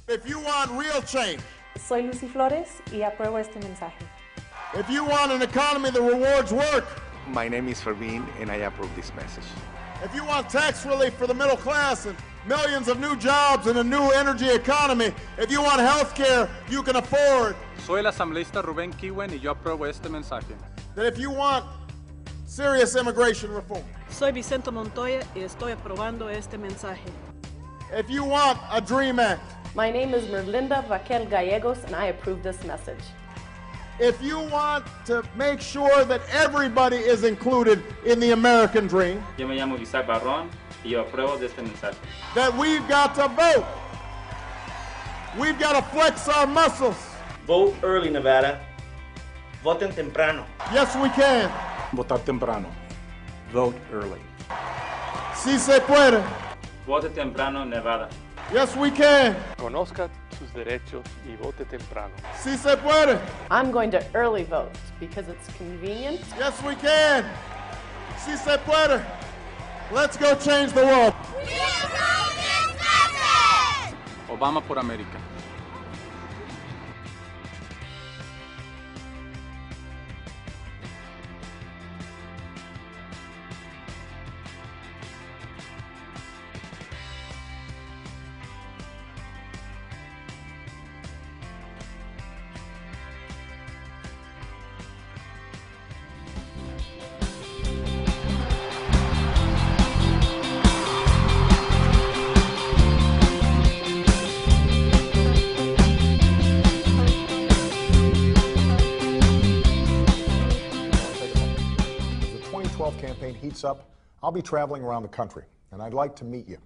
If you want real change, Soy Lucy Flores y apruebo este mensaje. if you want an economy that rewards work, My name is Fermin, and I approve this message. if you want tax relief for the middle class and millions of new jobs and a new energy economy, if you want health care you can afford, Soy el asambleísta Rubén Kiwen y yo apruebo este mensaje. that if you want serious immigration reform, Soy Vicente Montoya y estoy aprobando este mensaje. if you want a DREAM Act, My name is Merlinda Raquel Gallegos and I approve this message. if you want to make sure that everybody is included in the American dream, Yo me llamo Isaac Barrón y yo apruebo de este mensaje. that we've got to vote. We've got to flex our muscles. Vote early, Nevada. Voten temprano. Yes, we can. Votar temprano. Vote early. Si se puede. Vote temprano, Nevada. Yes, we can. Conozca sus derechos y vote temprano. Si se puede. I'm going to early vote because it's convenient. Yes, we can. Si se puede. Let's go change the world. Obama por América. As the 2012 campaign heats up, I'll be traveling around the country, and I'd like to meet you.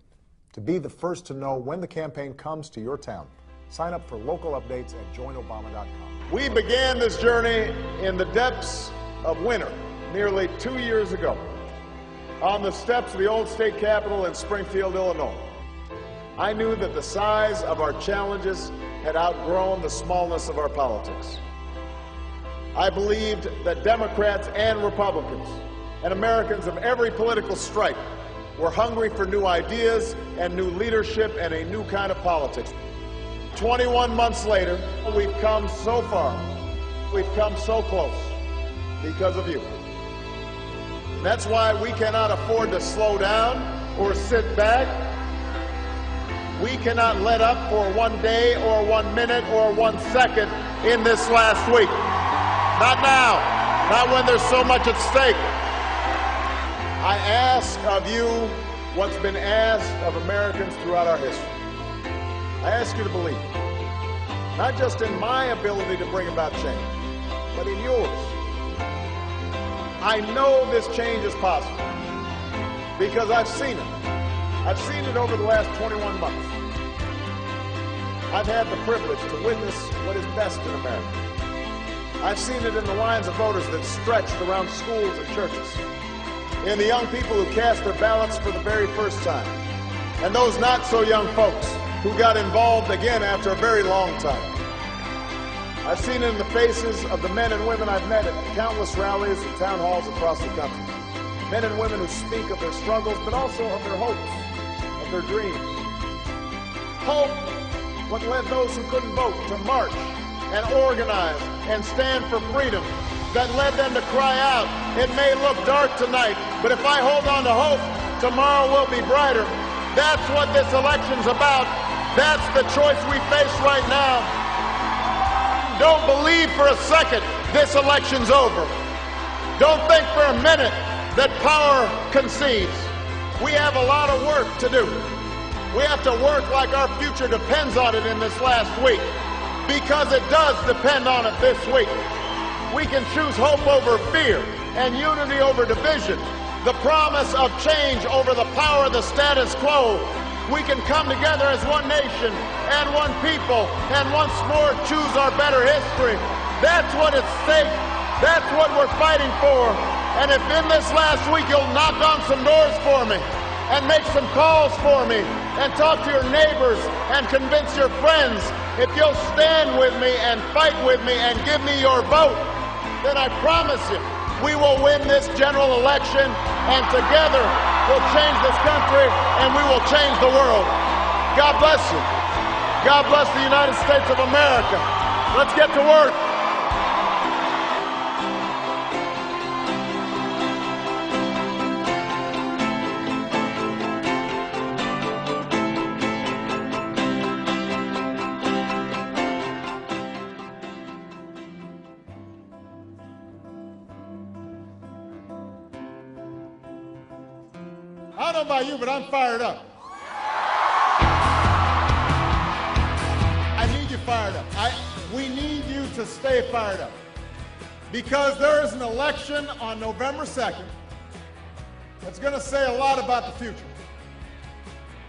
To be the first to know when the campaign comes to your town, sign up for local updates at joinobama.com. We began this journey in the depths of winter nearly 2 years ago on the steps of the old state capitol in Springfield, Illinois. I knew that the size of our challenges had outgrown the smallness of our politics. I believed that Democrats and Republicans and Americans of every political stripe were hungry for new ideas and new leadership and a new kind of politics. 21 months later, we've come so far. We've come so close because of you. That's why we cannot afford to slow down or sit back. We cannot let up for 1 day or 1 minute or 1 second in this last week. Not now, not when there's so much at stake. I ask of you what's been asked of Americans throughout our history. I ask you to believe, not just in my ability to bring about change, but in yours. I know this change is possible because I've seen it. I've seen it over the last 21 months. I've had the privilege to witness what is best in America. I've seen it in the lines of voters that stretched around schools and churches, in the young people who cast their ballots for the very first time, and those not so young folks who got involved again after a very long time. I've seen it in the faces of the men and women I've met at countless rallies and town halls across the country. Men and women who speak of their struggles, but also of their hopes, of their dreams. Hope, what led those who couldn't vote to march and organize and stand for freedom, that led them to cry out, it may look dark tonight, but if I hold on to hope, tomorrow will be brighter. That's what this election's about. That's the choice we face right now. Don't believe for a second this election's over. Don't think for a minute that power concedes. We have a lot of work to do. We have to work like our future depends on it in this last week, because it does depend on it this week. We can choose hope over fear and unity over division, the promise of change over the power of the status quo. We can come together as one nation and one people and once more choose our better history. That's what at stake. That's what we're fighting for. And if in this last week you'll knock on some doors for me and make some calls for me and talk to your neighbors and convince your friends, if you'll stand with me and fight with me and give me your vote, then I promise you we will win this general election, and together we'll change this country and we will change the world. God bless you. God bless the United States of America. Let's get to work. I don't know about you, but I'm fired up. I need you fired up. We need you to stay fired up. Because there is an election on November 2nd that's going to say a lot about the future.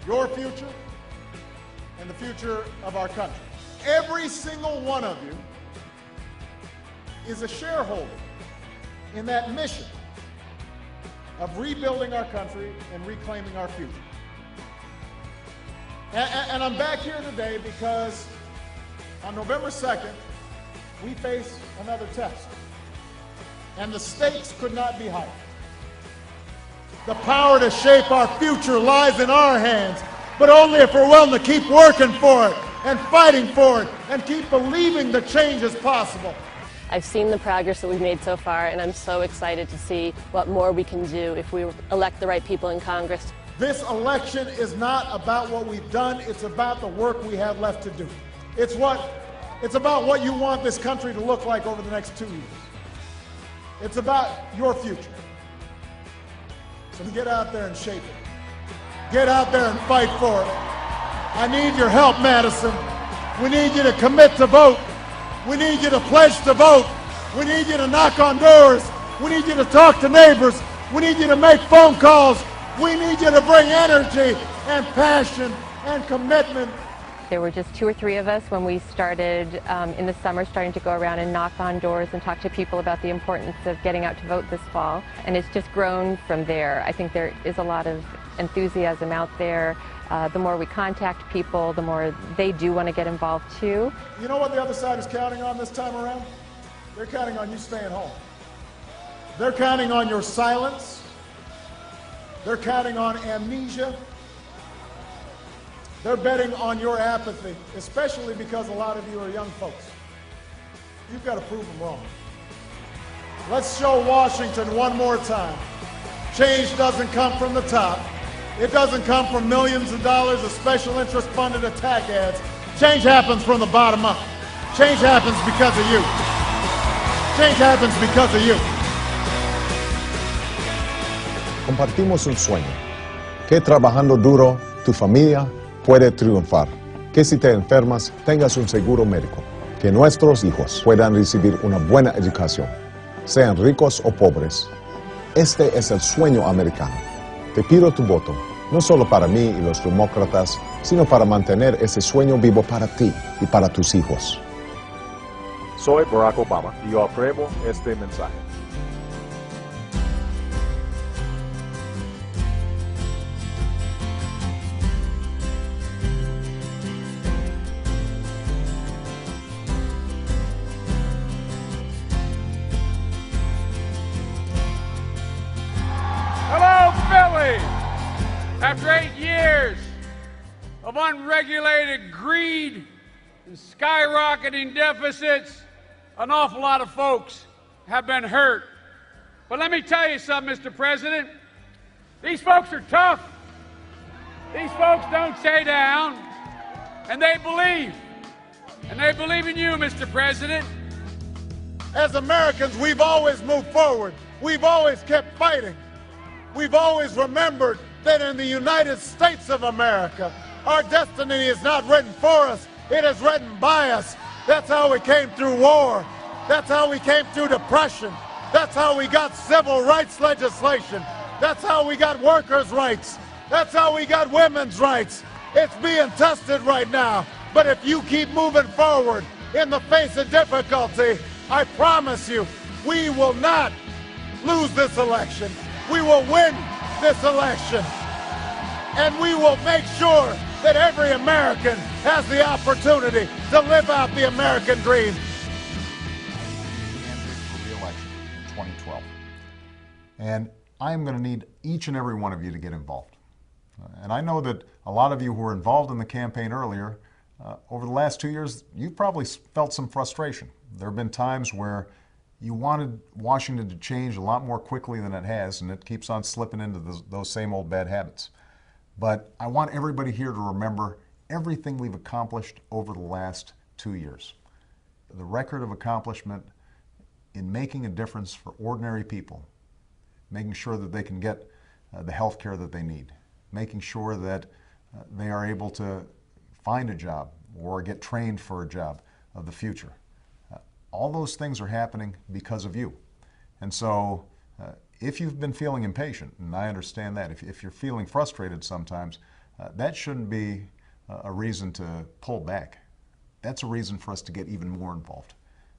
Your future and the future of our country. Every single one of you is a shareholder in that mission of rebuilding our country and reclaiming our future. And I'm back here today because on November 2nd, we face another test. And the stakes could not be higher. The power to shape our future lies in our hands, but only if we're willing to keep working for it and fighting for it and keep believing the change is possible. I've seen the progress that we've made so far, and I'm so excited to see what more we can do if we elect the right people in Congress. This election is not about what we've done, it's about the work we have left to do. It's about what you want this country to look like over the next 2 years. It's about your future. So get out there and shape it. Get out there and fight for it. I need your help, Madison. We need you to commit to vote. We need you to pledge to vote. We need you to knock on doors. We need you to talk to neighbors. We need you to make phone calls. We need you to bring energy and passion and commitment. There were just 2 or 3 of us when we started in the summer, starting to go around and knock on doors and talk to people about the importance of getting out to vote this fall. And it's just grown from there. I think there is a lot of enthusiasm out there. The more we contact people, the more they do want to get involved too. You know what the other side is counting on this time around? They're counting on you staying home. They're counting on your silence. They're counting on amnesia. They're betting on your apathy, especially because a lot of you are young folks. You've got to prove them wrong. Let's show Washington one more time. Change doesn't come from the top. It doesn't come from millions of dollars of special interest funded attack ads. Change happens from the bottom up. Change happens because of you. Change happens because of you. Compartimos un sueño. Que trabajando duro, tu familia puede triunfar. Que si te enfermas, tengas un seguro médico. Que nuestros hijos puedan recibir una buena educación. Sean ricos o pobres. Este es el sueño americano. Te pido tu voto, no solo para mí y los demócratas, sino para mantener ese sueño vivo para ti y para tus hijos. Soy Barack Obama y yo apruebo este mensaje. Hello, Philly! After 8 years of unregulated greed and skyrocketing deficits, an awful lot of folks have been hurt. But let me tell you something, Mr. President. These folks are tough. These folks don't stay down. And they believe. And they believe in you, Mr. President. As Americans, we've always moved forward. We've always kept fighting. We've always remembered that in the United States of America, our destiny is not written for us, it is written by us. That's how we came through war. That's how we came through depression. That's how we got civil rights legislation. That's how we got workers' rights. That's how we got women's rights. It's being tested right now. But if you keep moving forward in the face of difficulty, I promise you, we will not lose this election. We will win this election. And we will make sure that every American has the opportunity to live out the American dream. For re-election in 2012. And I am going to need each and every one of you to get involved. And I know that a lot of you who were involved in the campaign earlier Over the last 2 years, you've probably felt some frustration. There have been times where you wanted Washington to change a lot more quickly than it has, and it keeps on slipping into those same old bad habits. But I want everybody here to remember everything we've accomplished over the last 2 years. The record of accomplishment in making a difference for ordinary people, making sure that they can get the health care that they need, making sure that they are able to find a job or get trained for a job of the future. All those things are happening because of you. And so if you've been feeling impatient, and I understand that, if you're feeling frustrated sometimes, that shouldn't be a reason to pull back. That's a reason for us to get even more involved.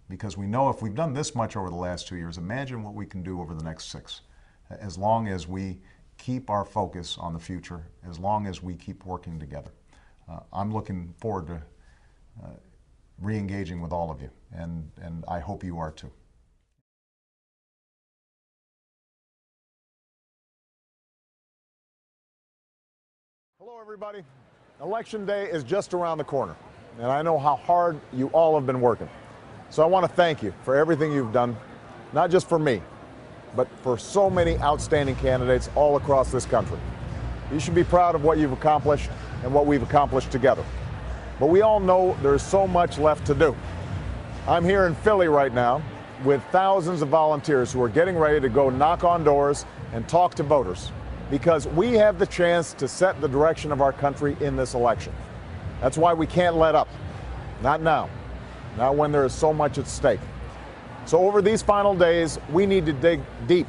Because we know if we've done this much over the last 2 years, imagine what we can do over the next 6. As long as we keep our focus on the future, as long as we keep working together. I'm looking forward to re-engaging with all of you, and I hope you are too. Hello, everybody. Election day is just around the corner, and I know how hard you all have been working. So I want to thank you for everything you've done, not just for me, but for so many outstanding candidates all across this country. You should be proud of what you've accomplished and what we've accomplished together. But we all know there's so much left to do. I'm here in Philly right now with thousands of volunteers who are getting ready to go knock on doors and talk to voters, because we have the chance to set the direction of our country in this election. That's why we can't let up. Not now. Not when there is so much at stake. So over these final days, we need to dig deep.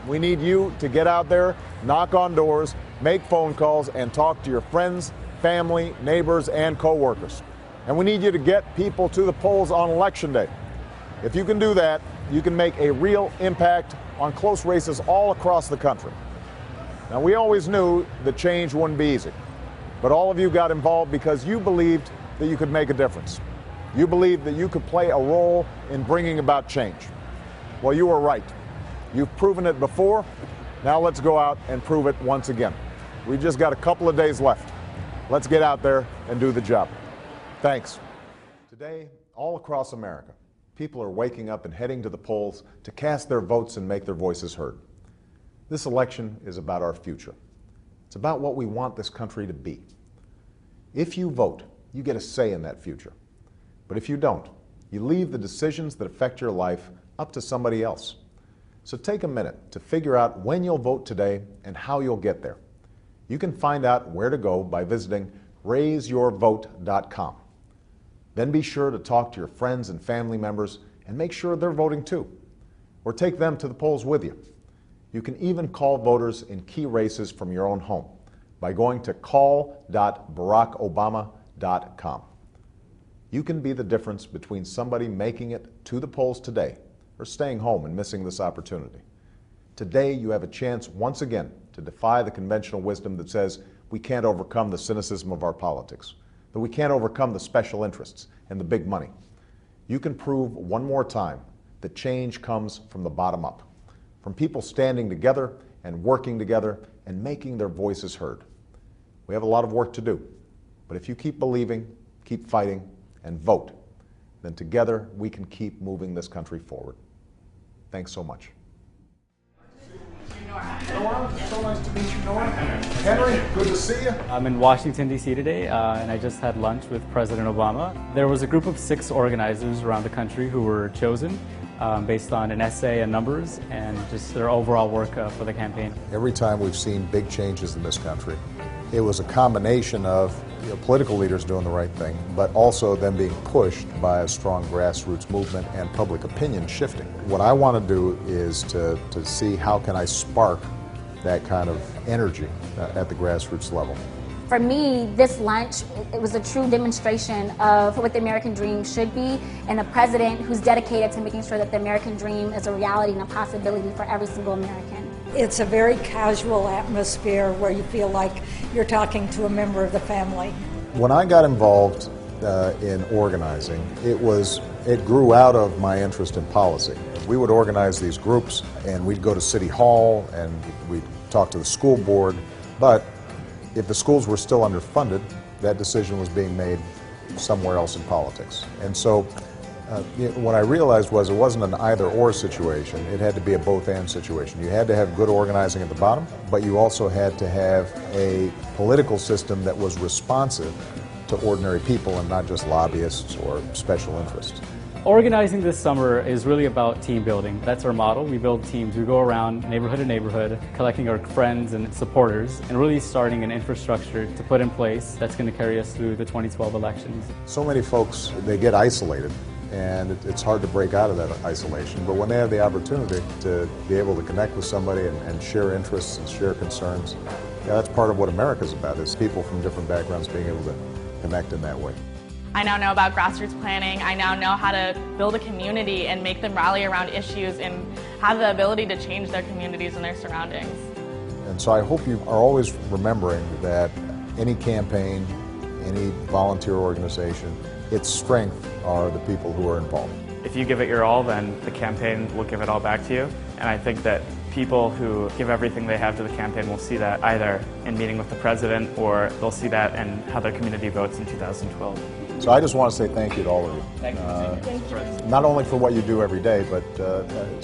We need you to get out there, knock on doors, make phone calls, and talk to your friends, family, neighbors, and co-workers. And we need you to get people to the polls on Election Day. If you can do that, you can make a real impact on close races all across the country. Now, we always knew that change wouldn't be easy, but all of you got involved because you believed that you could make a difference. You believed that you could play a role in bringing about change. Well, you were right. You've proven it before. Now let's go out and prove it once again. We've just got a couple of days left. Let's get out there and do the job. Thanks. Today, all across America, people are waking up and heading to the polls to cast their votes and make their voices heard. This election is about our future. It's about what we want this country to be. If you vote, you get a say in that future. But if you don't, you leave the decisions that affect your life up to somebody else. So take a minute to figure out when you'll vote today and how you'll get there. You can find out where to go by visiting raiseyourvote.com. Then be sure to talk to your friends and family members and make sure they're voting too. Or take them to the polls with you. You can even call voters in key races from your own home by going to call.barackobama.com. You can be the difference between somebody making it to the polls today or staying home and missing this opportunity. Today, you have a chance once again to defy the conventional wisdom that says we can't overcome the cynicism of our politics, that we can't overcome the special interests and the big money. You can prove one more time that change comes from the bottom up, from people standing together and working together and making their voices heard. We have a lot of work to do, but if you keep believing, keep fighting, and vote, then together we can keep moving this country forward. Thanks so much. Nora, so nice to meet you, Nora. Henry, good to see you. I'm in Washington, D.C. today, and I just had lunch with President Obama. There was a group of 6 organizers around the country who were chosen based on an essay and numbers and just their overall work for the campaign. Every time we've seen big changes in this country, it was a combination of political leaders doing the right thing, but also them being pushed by a strong grassroots movement and public opinion shifting. What I want to do is to see how can I spark that kind of energy at the grassroots level. For me, this lunch, it was a true demonstration of what the American dream should be, and a president who's dedicated to making sure that the American dream is a reality and a possibility for every single American. It's a very casual atmosphere where you feel like you're talking to a member of the family. When I got involved in organizing, it grew out of my interest in policy. We would organize these groups and we'd go to City Hall and we'd talk to the school board, but if the schools were still underfunded, that decision was being made somewhere else in politics. And so what I realized was it wasn't an either-or situation. It had to be a both-and situation. You had to have good organizing at the bottom, but you also had to have a political system that was responsive to ordinary people and not just lobbyists or special interests. Organizing this summer is really about team building. That's our model. We build teams. We go around neighborhood to neighborhood, collecting our friends and supporters, and really starting an infrastructure to put in place that's going to carry us through the 2012 elections. So many folks, they get isolated, and it's hard to break out of that isolation. But when they have the opportunity to be able to connect with somebody and share interests and share concerns, yeah, that's part of what America's about, is people from different backgrounds being able to connect in that way. I now know about grassroots planning. I now know how to build a community and make them rally around issues and have the ability to change their communities and their surroundings. And so I hope you are always remembering that any campaign, any volunteer organization, its strength are the people who are involved. If you give it your all, then the campaign will give it all back to you. And I think that people who give everything they have to the campaign will see that either in meeting with the president, or they'll see that in how their community votes in 2012. So I just want to say thank you to all of you. Thank you. Not only for what you do every day, but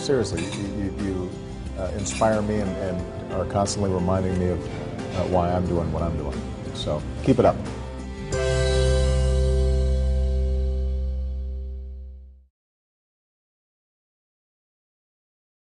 seriously, you inspire me and are constantly reminding me of why I'm doing what I'm doing. So keep it up.